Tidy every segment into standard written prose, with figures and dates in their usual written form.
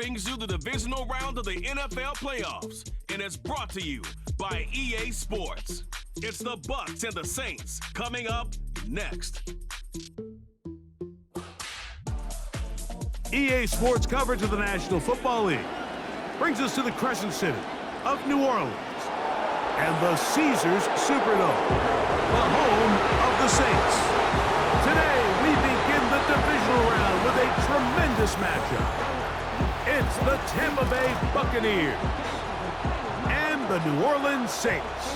brings you the divisional round of the NFL playoffs, and it's brought to you by EA Sports. It's the Bucs and the Saints coming up next. EA Sports coverage of the National Football League brings us to the Crescent City of New Orleans and the Caesars Superdome, the home of the Saints. Today, we begin the divisional round with a tremendous matchup. It's the Tampa Bay Buccaneers and the New Orleans Saints.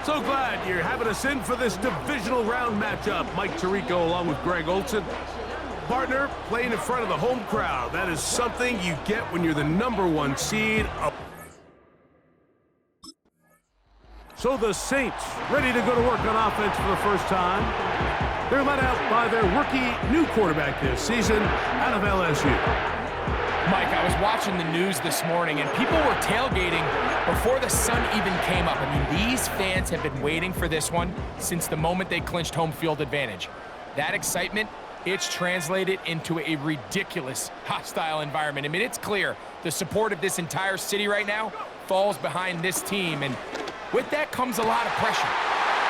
So glad you're having us in for this divisional round matchup. Mike Tirico along with Greg Olson. Partner, playing in front of the home crowd. That is something you get when you're the #1 seed. So the Saints ready to go to work on offense for the first time. They're led out by their rookie new quarterback this season out of LSU. Mike, I was watching the news this morning, and people were tailgating before the sun even came up. I mean, these fans have been waiting for this one since the moment they clinched home field advantage. That excitement, it's translated into a ridiculous, hostile environment. I mean, it's clear the support of this entire city right now falls behind this team, and with that comes a lot of pressure.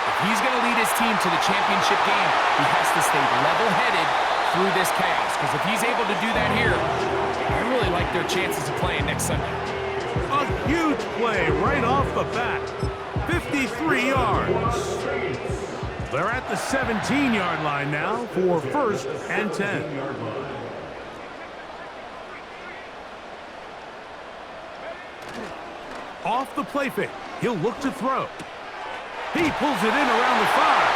If he's going to lead his team to the championship game, he has to stay level-headed through this chaos, because if he's able to do that here, I really like their chances of playing next Sunday. A huge play right off the bat. 53 yards. They're at the 17-yard line now for 1st and 10. Off the play fake, he'll look to throw. He pulls it in around the 5.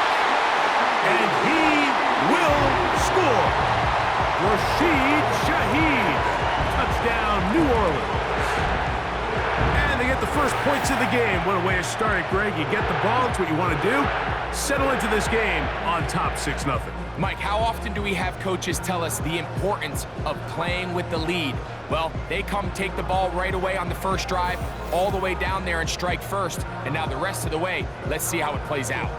And he will score. Rashid Shaheed. Touchdown, New Orleans. And they get the first points of the game. What a way to start it, Greg. You get the ball, it's what you want to do. Settle into this game on top 6-0. Mike, how often do we have coaches tell us the importance of playing with the lead? Well, they come take the ball right away on the first drive, all the way down there and strike first. And now the rest of the way, let's see how it plays out.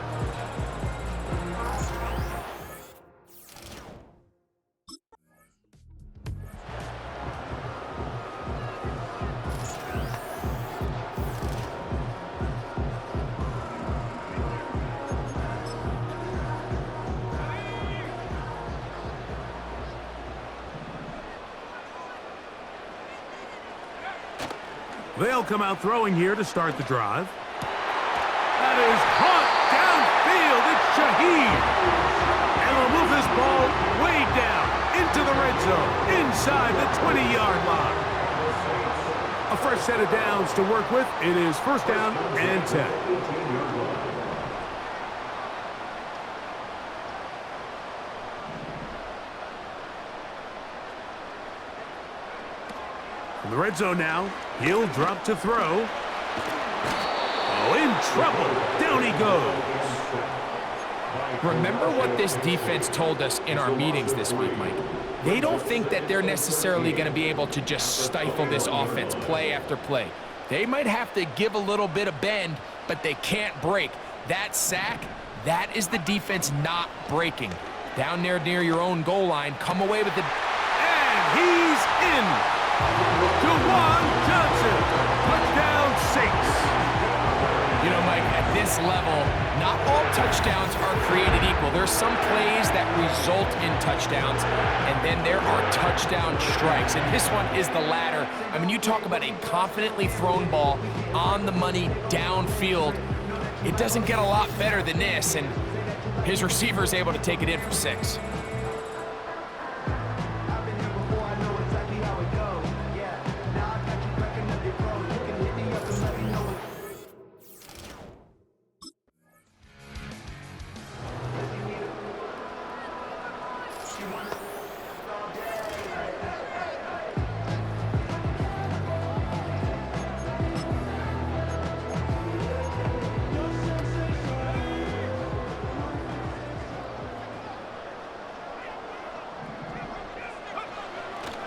They'll come out throwing here to start the drive. That is caught downfield. It's Shaheed. And they'll move this ball way down into the red zone, inside the 20-yard line. A fresh set of downs to work with. It is 1st down and 10. In the red zone now, he'll drop to throw. Oh, in trouble. Down he goes. Remember what this defense told us in our meetings this week, Mike. They don't think that they're necessarily going to be able to just stifle this offense play after play. They might have to give a little bit of bend, but they can't break. That sack, that is the defense not breaking. Down there near your own goal line, come away with it. And he's in. Juwan Johnson, touchdown Saints. You know, Mike, at this level, not all touchdowns are created equal. There's some plays that result in touchdowns, and then there are touchdown strikes, and this one is the latter. I mean, you talk about a confidently thrown ball on the money downfield. It doesn't get a lot better than this, and his receiver is able to take it in for 6.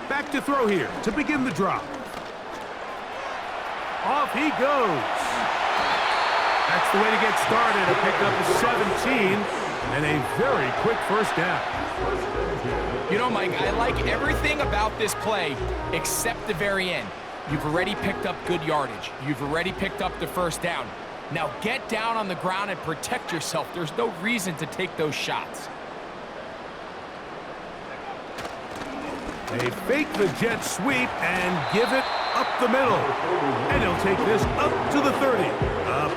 Back to throw here to begin the drop. Off he goes. That's the way to get started. A pickup of 17. And a very quick first down. You know, Mike, I like everything about this play except the very end. You've already picked up good yardage. You've already picked up the first down. Now get down on the ground and protect yourself. There's no reason to take those shots. They fake the jet sweep and give it up the middle. And he'll take this up to the 30.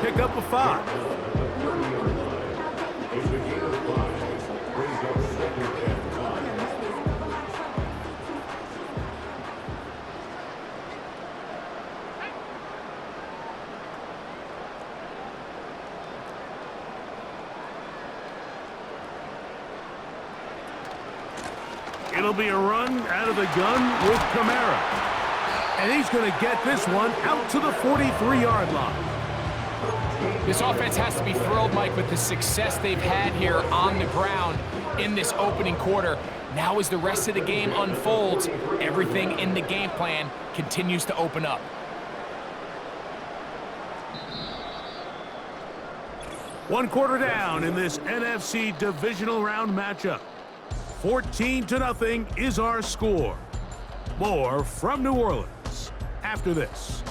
Pick up a 5. It'll be a run out of the gun with Kamara. And he's going to get this one out to the 43-yard line. This offense has to be thrilled, Mike, with the success they've had here on the ground in this opening quarter. Now as the rest of the game unfolds, everything in the game plan continues to open up. One quarter down in this NFC Divisional Round matchup. 14-0 is our score. More from New Orleans after this.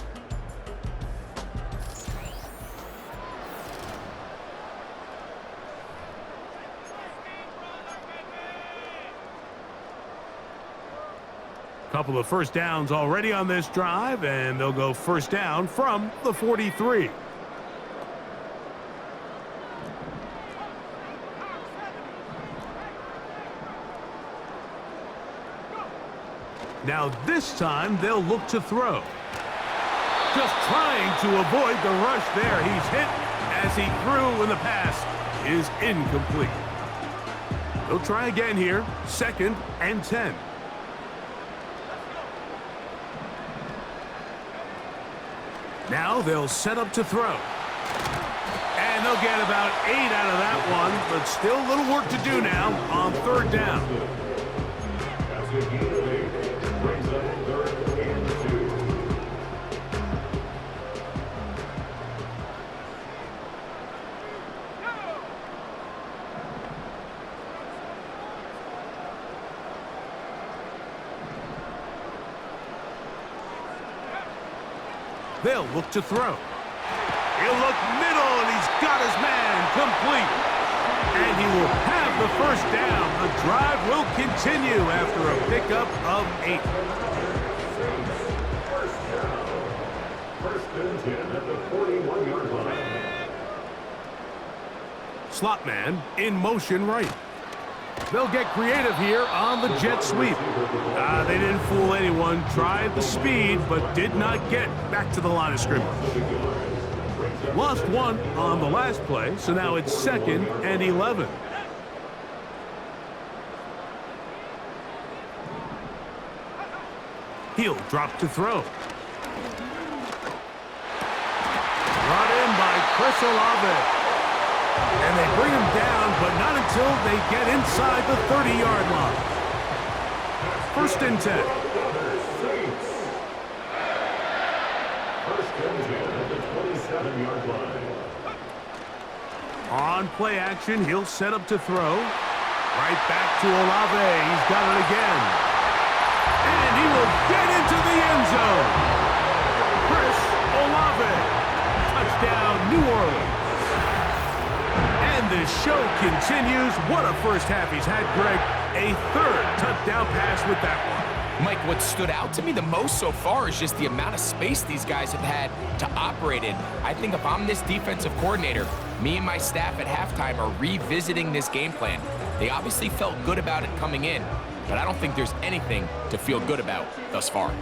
Couple of first downs already on this drive, and they'll go first down from the 43. Now this time they'll look to throw. Just trying to avoid the rush there. He's hit as he threw, and the pass is incomplete. They'll try again here. 2nd and 10. Now they'll set up to throw. And they'll get about 8 out of that one, but still a little work to do now on 3rd down. They'll look to throw. He'll look middle, and he's got his man complete. And he will have the first down. The drive will continue after a pickup of 8. First and 10 at the 41-yard line. Slot man in motion right. They'll get creative here on the jet sweep. They didn't fool anyone. Tried the speed, but did not get back to the line of scrimmage. Lost one on the last play, so now it's 2nd and 11. He'll drop to throw. Brought in by Chris Olave. And they bring him down, but not until they get inside the 30-yard line. 1st and 10. First and 10 at the 27-yard line. On play action, he'll set up to throw. Right back to Olave. He's got it again. And he will get into the end zone. Chris Olave. Touchdown, New Orleans. And the show continues. What a first half he's had, Greg. A 3rd touchdown pass with that one. Mike, what stood out to me the most so far is just the amount of space these guys have had to operate in. I think if I'm this defensive coordinator, me and my staff at halftime are revisiting this game plan. They obviously felt good about it coming in, but I don't think there's anything to feel good about thus far.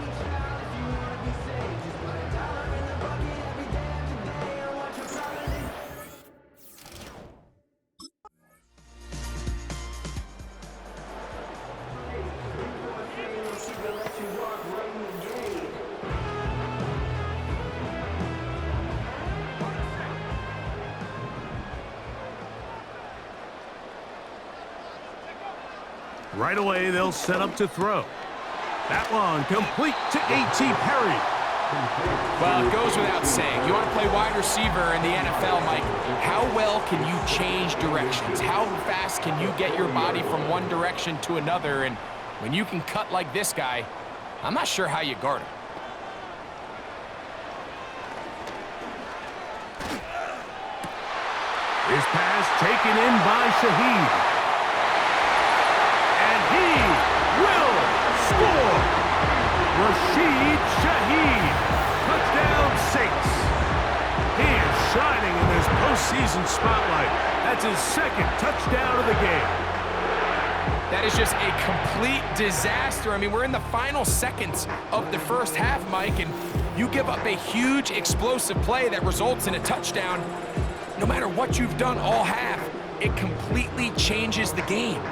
Right away, they'll set up to throw. That one complete to A.T. Perry. Well, it goes without saying. You want to play wide receiver in the NFL, Mike, how well can you change directions? How fast can you get your body from one direction to another? And when you can cut like this guy, I'm not sure how you guard him. His pass taken in by Shaheed. And he will score! Rashid Shaheed. Touchdown Saints. He is shining in this postseason spotlight. That's his second touchdown of the game. That is just a complete disaster. I mean, we're in the final seconds of the first half, Mike, and you give up a huge explosive play that results in a touchdown. No matter what you've done all half, it completely changes the game.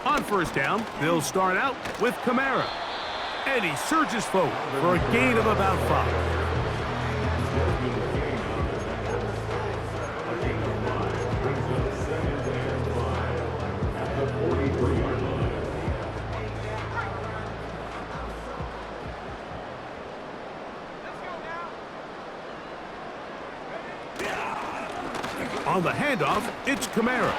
On first down, they'll start out with Kamara. And he surges forward for a gain of about 5. On the handoff, it's Kamara.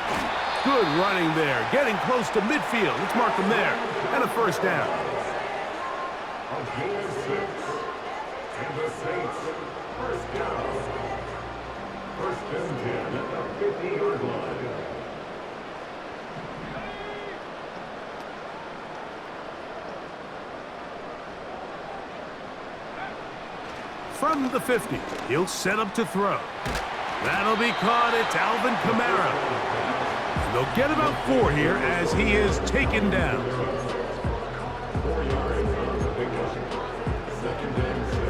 Good running there, getting close to midfield. Let's mark him there. And a first down. A gain of 6. And the Saints, first down. First and 10 at the 50-yard line. From the 50, he'll set up to throw. That'll be caught. It's Alvin Kamara. They'll get about 4 here as he is taken down. 4 yards on the big one. Second and 6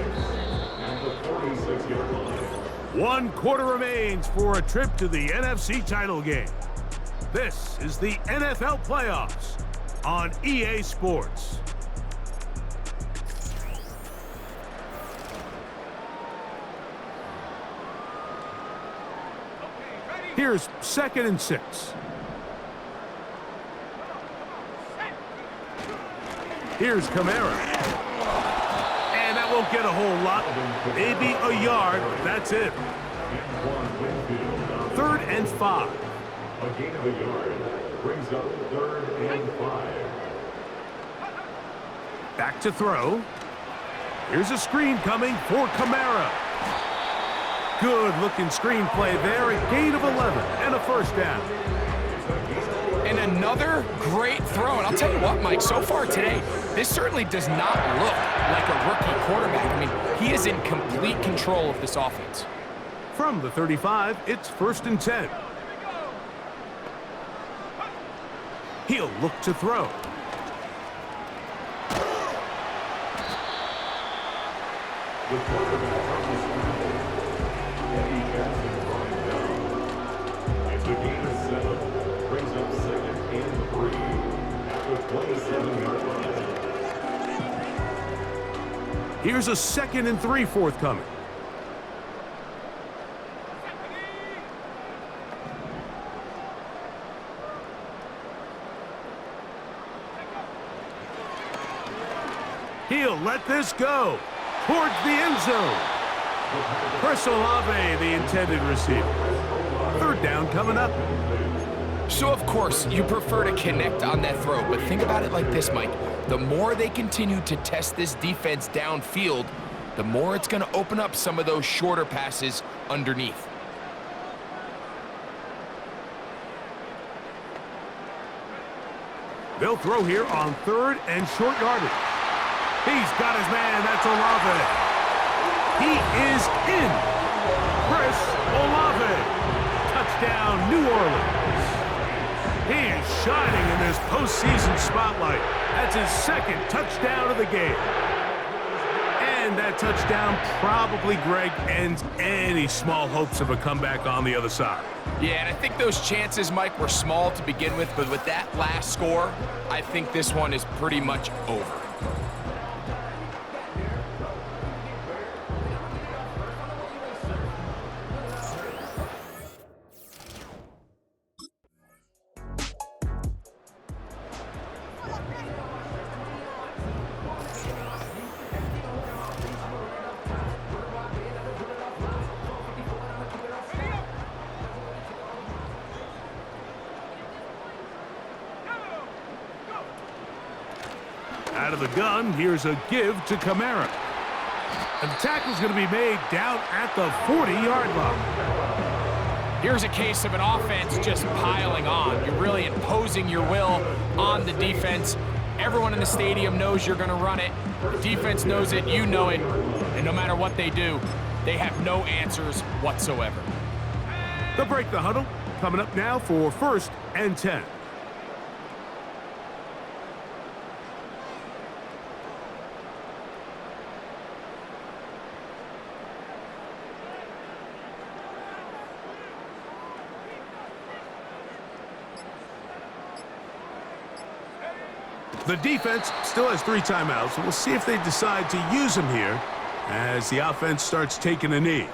at the 46-yard line. 1 quarter remains for a trip to the NFC title game. This is the NFL playoffs on EA Sports. Here's 2nd and 6. Here's Kamara. And that won't get a whole lot. Maybe a yard. That's it. 3rd and 5. A gain of a yard brings up 3rd and 5. Back to throw. Here's a screen coming for Kamara. Good-looking screenplay there. A gain of 11 and a first down. And another great throw. And I'll tell you what, Mike, so far today, this certainly does not look like a rookie quarterback. I mean, he is in complete control of this offense. From the 35, it's 1st and 10. He'll look to throw. The quarterback on the screen. Eddie Jackson brought down. It's a gain of 7. Brings up 2nd and 3 at the 27-yard line. Here's a 2nd and 3 forthcoming. He'll let this go towards the end zone. Chris Olave, the intended receiver. 3rd down coming up. So, of course, you prefer to connect on that throw, but think about it like this, Mike. The more they continue to test this defense downfield, the more it's going to open up some of those shorter passes underneath. They'll throw here on 3rd and short yardage. He's got his man. That's Olave. He is in. Chris Olave. Touchdown, New Orleans. He is shining in this postseason spotlight. That's his 2nd touchdown of the game. And that that touchdown probably, Greg, ends any small hopes of a comeback on the other side. Yeah, and I think those chances, Mike, were small to begin with, but with that last score, I think this one is pretty much over. Out of the gun, here's a give to Kamara. And the tackle's going to be made down at the 40-yard line. Here's a case of an offense just piling on. You're really imposing your will on the defense. Everyone in the stadium knows you're going to run it. The defense knows it, you know it. And no matter what they do, they have no answers whatsoever. They'll break the huddle. Coming up now for 1st and 10. The defense still has 3 timeouts, so we'll see if they decide to use them here as the offense starts taking a knee.